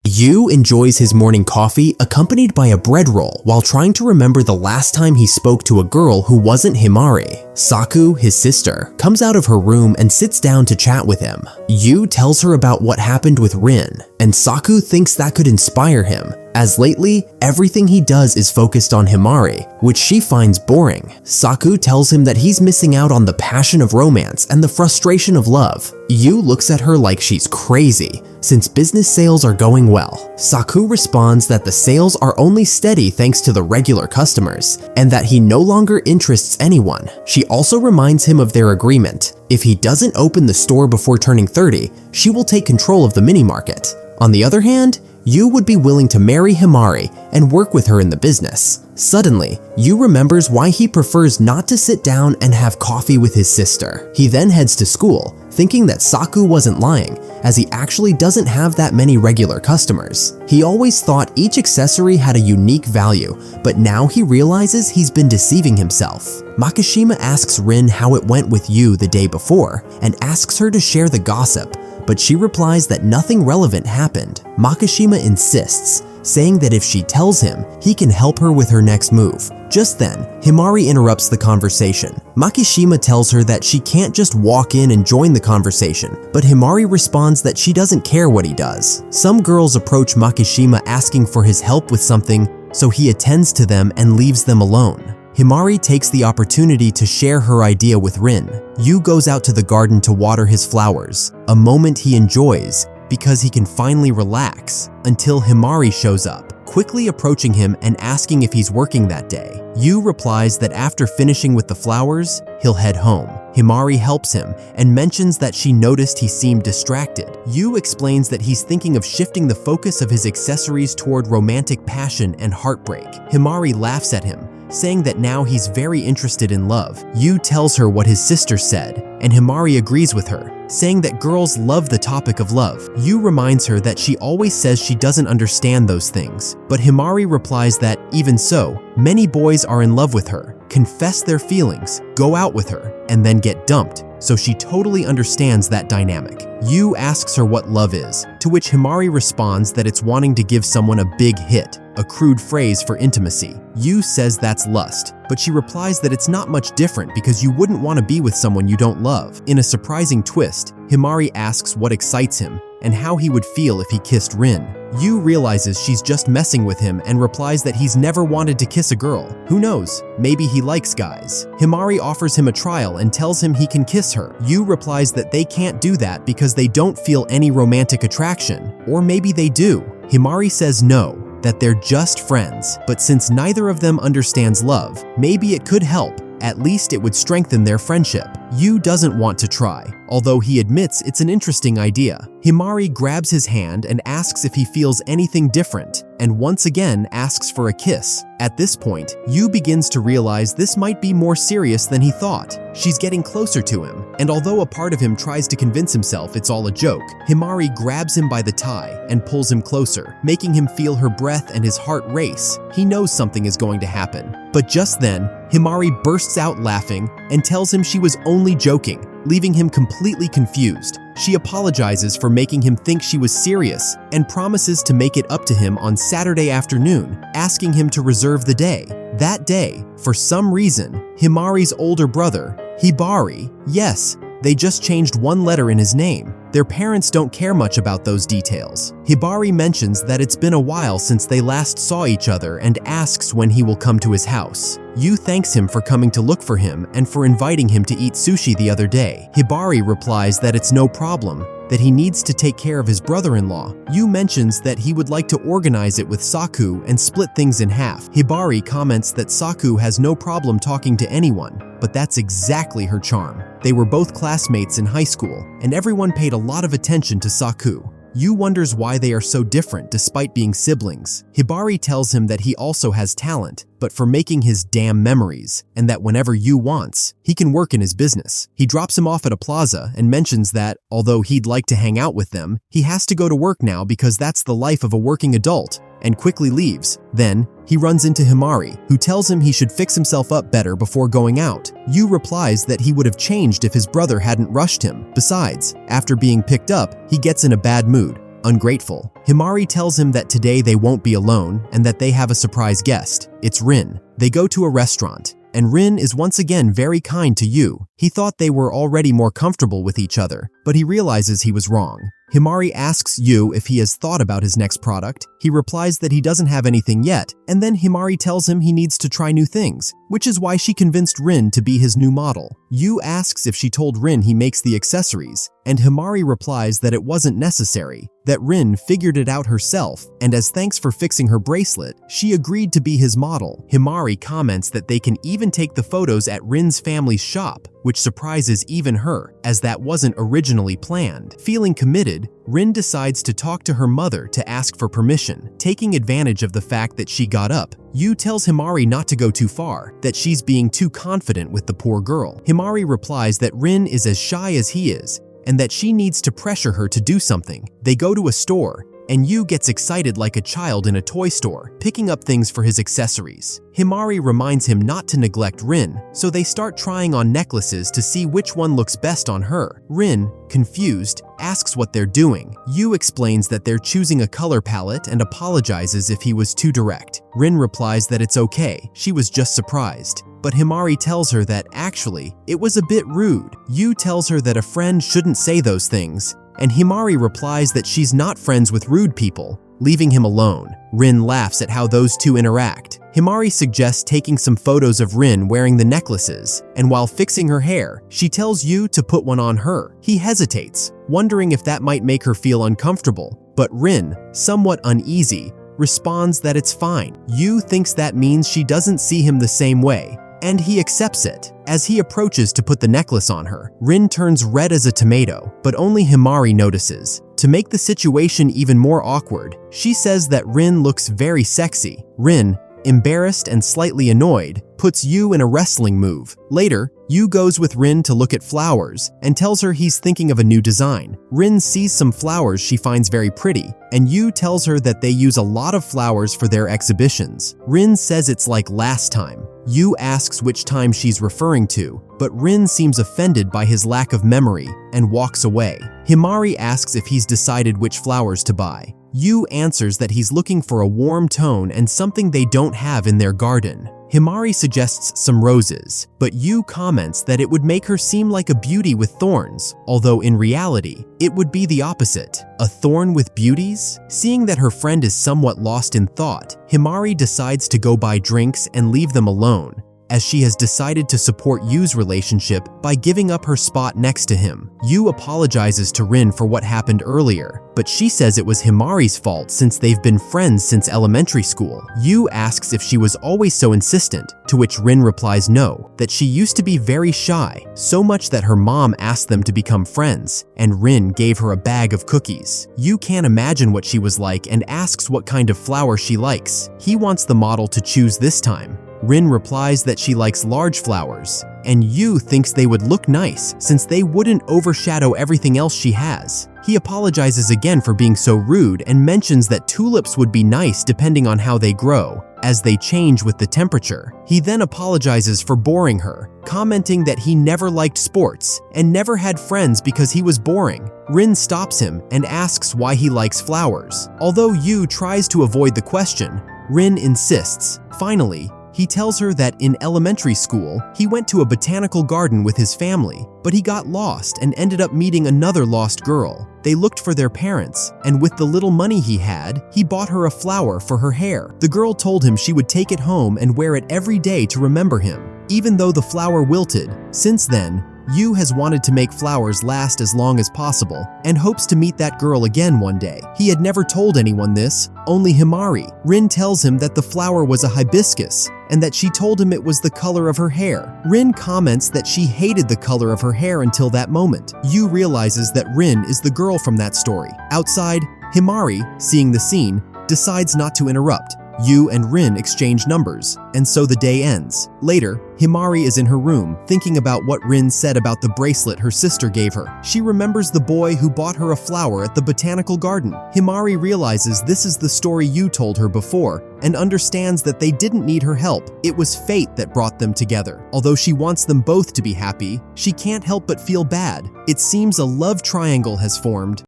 Yu enjoys his morning coffee accompanied by a bread roll while trying to remember the last time he spoke to a girl who wasn't Hibari. Saku, his sister, comes out of her room and sits down to chat with him. Yu tells her about what happened with Rin, and Saku thinks that could inspire him, as lately, everything he does is focused on Hibari, which she finds boring. Saku tells him that he's missing out on the passion of romance and the frustration of love. Yu looks at her like she's crazy, since business sales are going well. Saku responds that the sales are only steady thanks to the regular customers, and that he no longer interests anyone. She also reminds him of their agreement. If he doesn't open the store before turning 30, she will take control of the mini-market. On the other hand, Yu would be willing to marry Hibari and work with her in the business. Suddenly, Yu remembers why he prefers not to sit down and have coffee with his sister. He then heads to school, thinking that Saku wasn't lying, as he actually doesn't have that many regular customers. He always thought each accessory had a unique value, but now he realizes he's been deceiving himself. Makishima asks Rin how it went with Yu the day before, and asks her to share the gossip, but she replies that nothing relevant happened. Makishima insists, saying that if she tells him, he can help her with her next move. Just then, Hibari interrupts the conversation. Makishima tells her that she can't just walk in and join the conversation, but Hibari responds that she doesn't care what he does. Some girls approach Makishima asking for his help with something, so he attends to them and leaves them alone. Hibari takes the opportunity to share her idea with Rin. Yu goes out to the garden to water his flowers, a moment he enjoys because he can finally relax, until Hibari shows up, quickly approaching him and asking if he's working that day. Yu replies that after finishing with the flowers, he'll head home. Hibari helps him and mentions that she noticed he seemed distracted. Yu explains that he's thinking of shifting the focus of his accessories toward romantic passion and heartbreak. Hibari laughs at him, saying that now he's very interested in love. Yu tells her what his sister said, and Hibari agrees with her, saying that girls love the topic of love. Yu reminds her that she always says she doesn't understand those things, but Hibari replies that, even so, many boys are in love with her, confess their feelings, go out with her, and then get dumped, so she totally understands that dynamic. Yu asks her what love is, to which Hibari responds that it's wanting to give someone a big hit, a crude phrase for intimacy. Yu says that's lust, but she replies that it's not much different because you wouldn't want to be with someone you don't love. In a surprising twist, Hibari asks what excites him and how he would feel if he kissed Rin. Yu realizes she's just messing with him and replies that he's never wanted to kiss a girl. Who knows? Maybe he likes guys. Hibari offers him a trial and tells him he can kiss her. Yu replies that they can't do that because they don't feel any romantic attraction. Or maybe they do. Hibari says no, that they're just friends, but since neither of them understands love, maybe it could help. At least it would strengthen their friendship. Yu doesn't want to try, although he admits it's an interesting idea. Hibari grabs his hand and asks if he feels anything different, and once again asks for a kiss. At this point, Yu begins to realize this might be more serious than he thought. She's getting closer to him, and although a part of him tries to convince himself it's all a joke, Hibari grabs him by the tie and pulls him closer, making him feel her breath and his heart race. He knows something is going to happen. But just then, Hibari bursts out laughing and tells him she was only joking, leaving him completely confused. She apologizes for making him think she was serious and promises to make it up to him on Saturday afternoon, asking him to reserve the day. That day, for some reason, Hibari's older brother, Hibari, yes, they just changed one letter in his name. Their parents don't care much about those details. Hibari mentions that it's been a while since they last saw each other and asks when he will come to his house. Yu thanks him for coming to look for him and for inviting him to eat sushi the other day. Hibari replies that it's no problem, that he needs to take care of his brother-in-law. Yu mentions that he would like to organize it with Saku and split things in half. Hibari comments that Saku has no problem talking to anyone, but that's exactly her charm. They were both classmates in high school, and everyone paid a lot of attention to Saku. Yu wonders why they are so different despite being siblings. Hibari tells him that he also has talent, but for making his damn memories, and that whenever Yu wants, he can work in his business. He drops him off at a plaza and mentions that, although he'd like to hang out with them, he has to go to work now because that's the life of a working adult, and quickly leaves. Then, he runs into Hibari, who tells him he should fix himself up better before going out. Yu replies that he would have changed if his brother hadn't rushed him. Besides, after being picked up, he gets in a bad mood, ungrateful. Hibari tells him that today they won't be alone and that they have a surprise guest. It's Rin. They go to a restaurant, and Rin is once again very kind to Yuujou. He thought they were already more comfortable with each other, but he realizes he was wrong. Hibari asks Yuujou if he has thought about his next product. He replies that he doesn't have anything yet, and then Hibari tells him he needs to try new things, which is why she convinced Rin to be his new model. Yuujou asks if she told Rin he makes the accessories, and Hibari replies that it wasn't necessary, that Rin figured it out herself, and as thanks for fixing her bracelet, she agreed to be his model. Hibari comments that they can even take the photos at Rin's family's shop, which surprises even her, as that wasn't originally planned. Feeling committed, Rin decides to talk to her mother to ask for permission. Taking advantage of the fact that she got up, Yuujou tells Hibari not to go too far, that she's being too confident with the poor girl. Hibari replies that Rin is as shy as he is, and that she needs to pressure her to do something. They go to a store, and Yuujou gets excited like a child in a toy store, picking up things for his accessories. Hibari reminds him not to neglect Rin, so they start trying on necklaces to see which one looks best on her. Rin, confused, asks what they're doing. Yuujou explains that they're choosing a color palette and apologizes if he was too direct. Rin replies that it's okay, she was just surprised. But Hibari tells her that actually, it was a bit rude. Yuujou tells her that a friend shouldn't say those things, and Hibari replies that she's not friends with rude people, leaving him alone. Rin laughs at how those two interact. Hibari suggests taking some photos of Rin wearing the necklaces, and while fixing her hair, she tells Yuujou to put one on her. He hesitates, wondering if that might make her feel uncomfortable, but Rin, somewhat uneasy, responds that it's fine. Yuujou thinks that means she doesn't see him the same way, and he accepts it. As he approaches to put the necklace on her, Rin turns red as a tomato, but only Hibari notices. To make the situation even more awkward, she says that Rin looks very sexy. Rin, embarrassed and slightly annoyed, puts Yuujou in a wrestling move. Later, Yuujou goes with Rin to look at flowers and tells her he's thinking of a new design. Rin sees some flowers she finds very pretty, and Yuujou tells her that they use a lot of flowers for their exhibitions. Rin says it's like last time. Yuujou asks which time she's referring to, but Rin seems offended by his lack of memory and walks away. Hibari asks if he's decided which flowers to buy. Yuujou answers that he's looking for a warm tone and something they don't have in their garden. Hibari suggests some roses, but Yuujou comments that it would make her seem like a beauty with thorns, although in reality, it would be the opposite. A thorn with beauties? Seeing that her friend is somewhat lost in thought, Hibari decides to go buy drinks and leave them alone, as she has decided to support Yuu's relationship by giving up her spot next to him. Yuujou apologizes to Rin for what happened earlier, but she says it was Hibari's fault since they've been friends since elementary school. Yuujou asks if she was always so insistent, to which Rin replies no, that she used to be very shy, so much that her mom asked them to become friends, and Rin gave her a bag of cookies. Yuujou can't imagine what she was like and asks what kind of flower she likes. He wants the model to choose this time. Rin replies that she likes large flowers, and Yuujou thinks they would look nice since they wouldn't overshadow everything else she has. He apologizes again for being so rude and mentions that tulips would be nice depending on how they grow, as they change with the temperature. He then apologizes for boring her, commenting that he never liked sports and never had friends because he was boring. Rin stops him and asks why he likes flowers. Although Yuujou tries to avoid the question, Rin insists. Finally, he tells her that in elementary school, he went to a botanical garden with his family, but he got lost and ended up meeting another lost girl. They looked for their parents, and with the little money he had, he bought her a flower for her hair. The girl told him she would take it home and wear it every day to remember him, even though the flower wilted. Since then, Yuujou has wanted to make flowers last as long as possible and hopes to meet that girl again one day. He had never told anyone this, only Hibari. Rin tells him that the flower was a hibiscus and that she told him it was the color of her hair. Rin comments that she hated the color of her hair until that moment. Yuujou realizes that Rin is the girl from that story. Outside, Hibari, seeing the scene, decides not to interrupt. Yuujou and Rin exchange numbers, and so the day ends. Later, Hibari is in her room, thinking about what Rin said about the bracelet her sister gave her. She remembers the boy who bought her a flower at the botanical garden. Hibari realizes this is the story Yuujou told her before, and understands that they didn't need her help. It was fate that brought them together. Although she wants them both to be happy, she can't help but feel bad. It seems a love triangle has formed,